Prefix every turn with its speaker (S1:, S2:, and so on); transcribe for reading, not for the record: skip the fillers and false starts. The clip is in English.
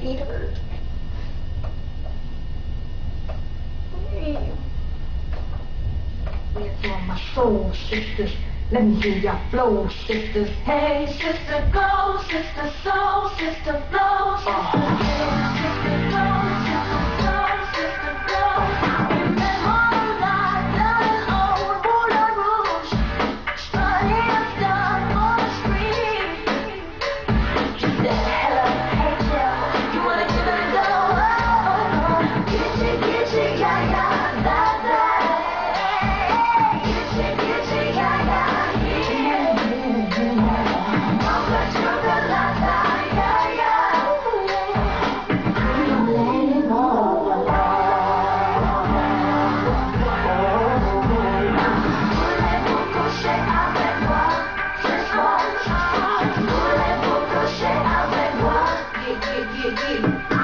S1: feet hurt. It's on my soul, sisters. Let me hear your flow, sisters. Hey, sister, go, sister, soul, sister, flow, sister. Hey, sister, go, sister, soul, sister, flow. Women all alive, nothing old, Moulin Rouge. My hands down on the street. Get the hell up, hey, girl. You wanna give it a go? Oh, get you, yeah, yeah, that. Yeah.